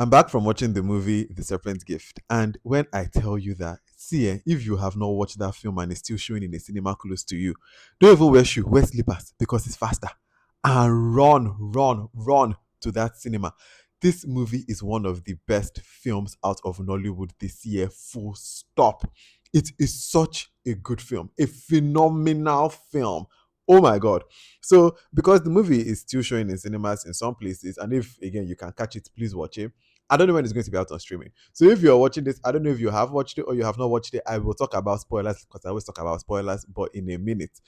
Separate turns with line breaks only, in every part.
I'm back from watching the movie The Serpent's Gift. And when I tell you that, see, if you have not watched that film and it's still showing in a cinema close to you, don't even wear shoe, wear slippers because it's faster. And run to that cinema. This movie is one of the best films out of Nollywood this year, full stop. It is such a good film, a phenomenal film. Oh my god. So, because the movie is still showing in cinemas in some places, and if again you can catch it, please watch it. I don't know when it's going to be out on streaming. So if you're watching this, I don't know if you have watched it or you have not watched it. I will talk about spoilers because I always talk about spoilers, but in a minute.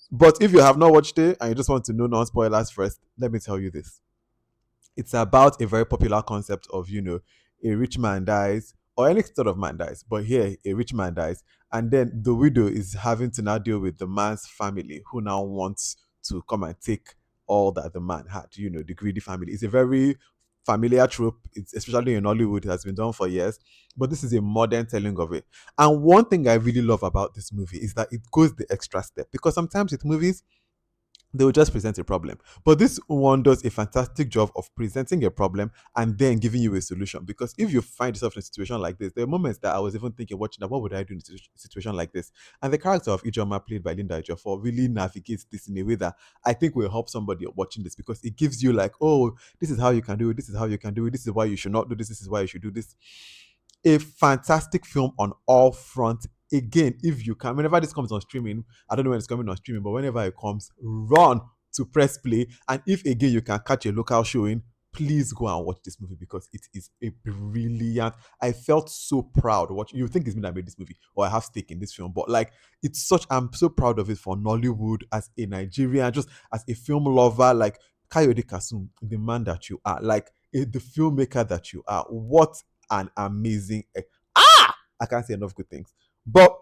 But if you have not watched it and you just want to know non-spoilers first, let me tell you this. It's about a very popular concept of, a rich man dies, or any sort of man dies, but here a rich man dies, and then the widow is having to now deal with the man's family who now wants to come and take all that the man had, the greedy family. It's a very familiar trope, it's especially in Hollywood, it has been done for years, but this is a modern telling of it. And one thing I really love about this movie is that it goes the extra step, because sometimes with movies they will just present a problem. But this one does a fantastic job of presenting a problem and then giving you a solution. Because if you find yourself in a situation like this, there are moments that I was even thinking, watching that, what would I do in a situation like this? And the character of Ijoma, played by Linda Ejiofor, really navigates this in a way that I think will help somebody watching this, because it gives you like, oh, this is how you can do it, this is how you can do it, this is why you should not do this, this is why you should do this. A fantastic film on all fronts. Again, if you can, whenever this comes on streaming, I don't know when it's coming on streaming, but whenever it comes, run to press play. And if again you can catch a local showing, please go and watch this movie because it is a brilliant. I felt so proud watching. You think it's me that made this movie, or I have stake in this film, but like it's such. I'm so proud of it for Nollywood as a Nigerian, just as a film lover. Like Kayode Kasum, the man that you are, like the filmmaker that you are. What an amazing. I can't say enough good things. But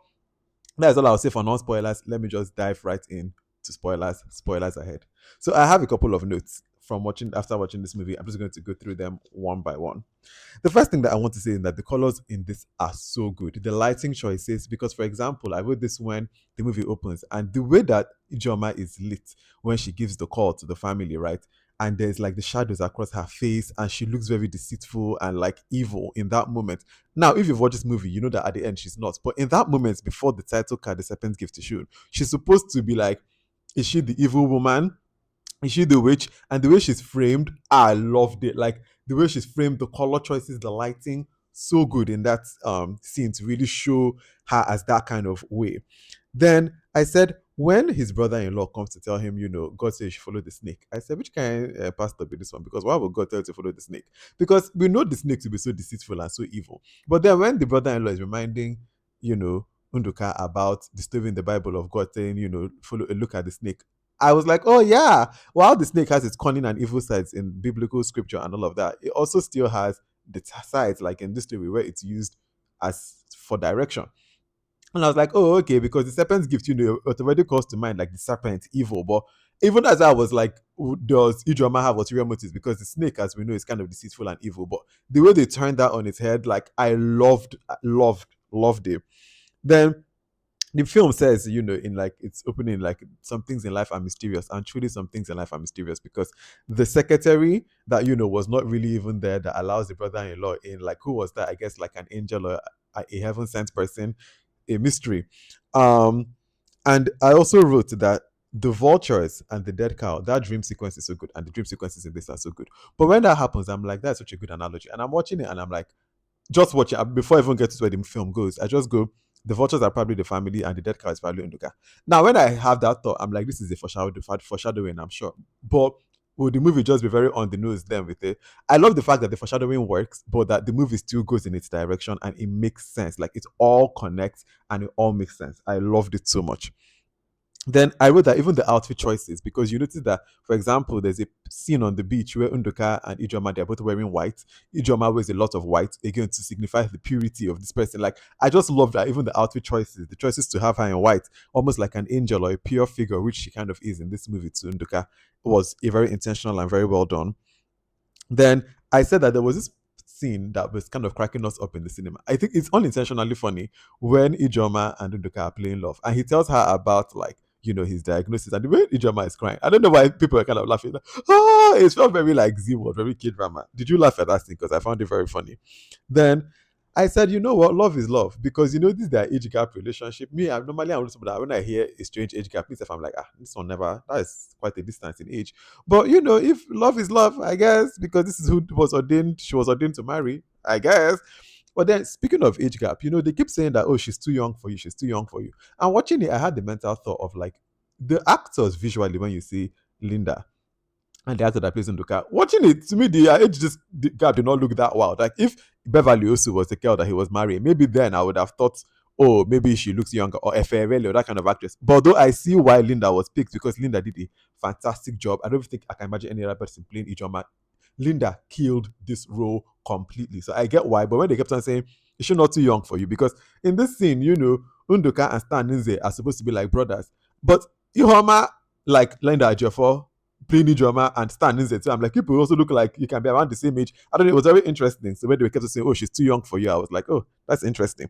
that's all I'll say for non-spoilers. Let me just dive right in to spoilers. Spoilers ahead. So I have a couple of notes from watching after watching this movie. I'm just going to go through them one by one. The first thing that I want to say is that the colors in this are so good. The lighting choices, because for example, I wrote this when the movie opens, and the way that Ijoma is lit when she gives the call to the family, right? And there's like the shadows across her face, and she looks very deceitful and like evil in that moment. Now, if you've watched this movie, you know that at the end she's not. But in that moment, before the title card, the Serpent's Gift is shown, she's supposed to be like, is she the evil woman? Is she the witch? And the way she's framed, I loved it. Like the way she's framed, the color choices, the lighting, so good in that scene to really show her as that kind of way. Then I said, when his brother-in-law comes to tell him, God says you should follow the snake. I said, which kind of pastor be this one? Because why would God tell you to follow the snake? Because we know the snake to be so deceitful and so evil. But then when the brother-in-law is reminding, Unduka about the story in the Bible of God saying, follow look at the snake. I was like, oh yeah. While the snake has its cunning and evil sides in biblical scripture and all of that, it also still has the sides, like in this story, where it's used as for direction. And I was like, oh, okay, because the serpent's gift, it already calls to mind like the serpent, evil. But even as I was like, does Idroma have ulterior motives? Because the snake, as we know, is kind of deceitful and evil. But the way they turned that on its head, like I loved it. Then the film says, in like its opening, like some things in life are mysterious, and truly some things in life are mysterious because the secretary that was not really even there that allows the brother-in-law in, like who was that? I guess like an angel or a heaven sent person, a mystery. Um, and I also wrote that the vultures and the dead cow, that dream sequence is so good, and the dream sequences in this are so good. But when that happens, I'm like, that's such a good analogy, and I'm watching it, and I'm like, just watching before I even get to where the film goes. I just go, the vultures are probably the family, and the dead cow is probably Unduka. Now, when I have that thought, I'm like, this is a foreshadowing, I'm sure. But will the movie just be very on the nose then with it? I love the fact that the foreshadowing works, but that the movie still goes in its direction and it makes sense. Like it all connects and it all makes sense. I loved it so much. Then I wrote that even the outfit choices, because you notice that, for example, there's a scene on the beach where Unduka and Ijoma, they're both wearing white. Ijoma wears a lot of white, again, to signify the purity of this person. Like, I just love that even the outfit choices, the choices to have her in white, almost like an angel or a pure figure, which she kind of is in this movie to Unduka, was a very intentional and very well done. Then I said that there was this scene that was kind of cracking us up in the cinema. I think it's unintentionally funny when Ijoma and Unduka are playing love, and he tells her about like his diagnosis, and the way Ijoma is crying. I don't know why people are kind of laughing. Like, oh, it felt very like Z word, very kid drama. Did you laugh at that thing? Because I found it very funny. Then I said, you know what, love is love, because this is their age gap relationship. Me, I'm not somebody that when I hear a strange age gap, myself, I'm like, this one never. That is quite a distance in age. But if love is love, I guess, because this is who was ordained. She was ordained to marry, I guess. But then, speaking of age gap, they keep saying that, oh, she's too young for you, she's too young for you. And watching it, I had the mental thought of like the actors visually when you see Linda and the actor that plays Nduka. Watching it, to me, the gap did not look that wild. Like if Beverly Osu was the girl that he was marrying, maybe then I would have thought, oh, maybe she looks younger, or Eferele, or that kind of actress. But though I see why Linda was picked, because Linda did a fantastic job. I don't think I can imagine any other person playing Ijoma. Linda killed this role completely. So I get why. But when they kept on saying, is she not too young for you? Because in this scene, Unduka and Stan Nze are supposed to be like brothers. But Ihoma, like Linda Ejiofor, playing Ijoma and Stan Nze too. I'm like, people also look like you can be around the same age. I don't know. It was very interesting. So when they kept saying, oh, she's too young for you, I was like, oh, that's interesting.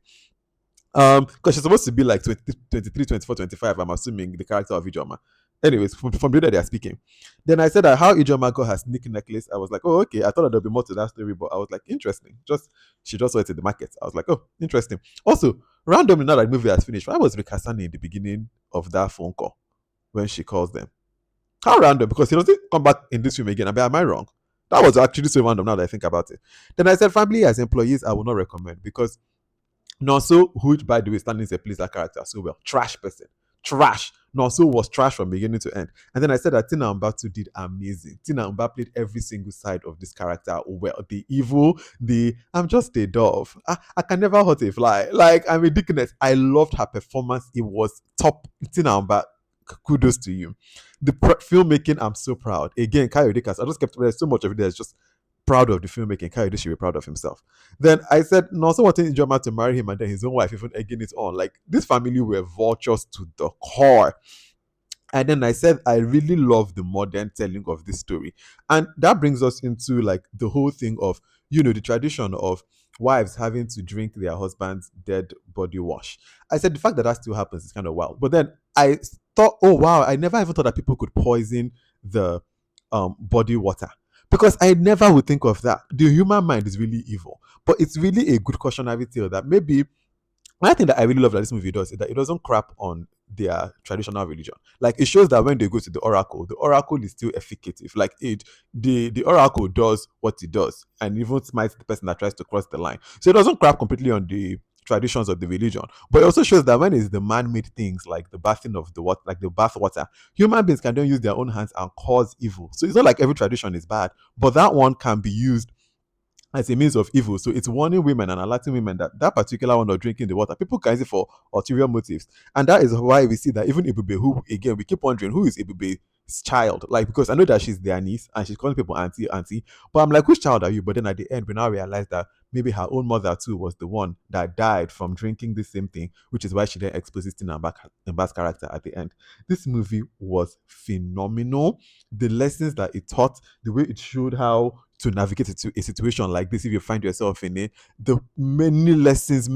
Because she's supposed to be like 20, 23, 24, 25, I'm assuming, the character of Ijoma. Anyways, from the way that they are speaking. Then I said that how Ijoma got her sneak necklace. I was like, oh, okay. I thought there'd be more to that story, but I was like, interesting. She just saw it in the market. I was like, oh, interesting. Also, randomly, now that the movie has finished, why was Rikasani in the beginning of that phone call when she calls them? How random, because he doesn't come back in this film again. Am I wrong? That was actually so random now that I think about it. Then I said, family as employees, I will not recommend, because Nonso, who by the way, Stanley plays that character so well, trash person, trash. Nonso was trash from beginning to end. And then I said that Tina Mbatu did amazing. Tina Mba played every single side of this character well. The evil, I'm just a dove. I can never hurt a fly. Like, I'm ridiculous. I loved her performance. It was top. Tina Mba, kudos to you. The filmmaking, I'm so proud. Again, Kayode Kasum, I just kept, there's so much of it that's just proud of the filmmaking. Kayode should be proud of himself. Then I said, no, so wanting Ijoma to marry him and then his own wife even egging it on. Like, this family were vultures to the core. And then I said, I really love the modern telling of this story. And that brings us into like the whole thing of, the tradition of wives having to drink their husband's dead body wash. I said, the fact that that still happens is kind of wild. But then I thought, oh, wow, I never even thought that people could poison the body water. Because I never would think of that. The human mind is really evil. But it's really a good cautionary tale that maybe one thing that I really love that this movie does is that it doesn't crap on their traditional religion. Like, it shows that when they go to the oracle is still efficacious. Like, the oracle does what it does and even smites the person that tries to cross the line. So it doesn't crap completely on the traditions of the religion. But it also shows that when it's the man-made things like the bathing of the water, like the bath water, human beings can then use their own hands and cause evil. So it's not like every tradition is bad, but that one can be used as a means of evil. So it's warning women and alerting women that that particular one of drinking the water, people can use it for ulterior motives. And that is why we see that even Ibube, who, again, we keep wondering, who is Ibube's child? Like, because I know that she's their niece and she's calling people auntie, auntie. But I'm like, which child are you? But then at the end, we now realize that maybe her own mother too was the one that died from drinking the same thing, which is why she then exposes Tina Mba's character at the end. This movie was phenomenal. The lessons that it taught, the way it showed how to navigate a situation like this if you find yourself in it, the many lessons,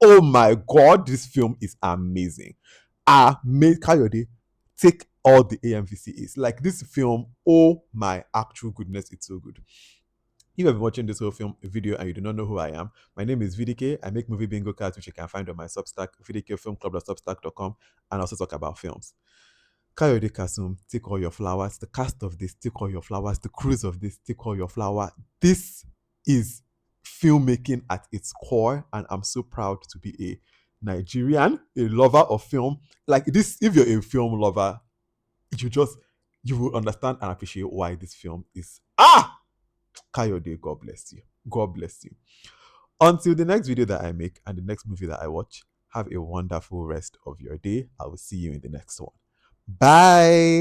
oh my god, this film is amazing. Kayode, take all the AMVCs. Like, this film, oh my actual goodness, it's so good. If you have been watching this whole film video and you do not know who I am, my name is VDK. I make movie bingo cards, which you can find on my Substack, vdkfilmclub.substack.com, and also talk about films. Kayode Kasum, take all your flowers. The cast of this, take all your flowers. The crews of this, take all your flower. This is filmmaking at its core, and I'm so proud to be a Nigerian, a lover of film. Like this, if you're a film lover, you will understand and appreciate why this film is Kayode. God bless you. God bless you. Until the next video that I make and the next movie that I watch, have a wonderful rest of your day. I will see you in the next one. Bye.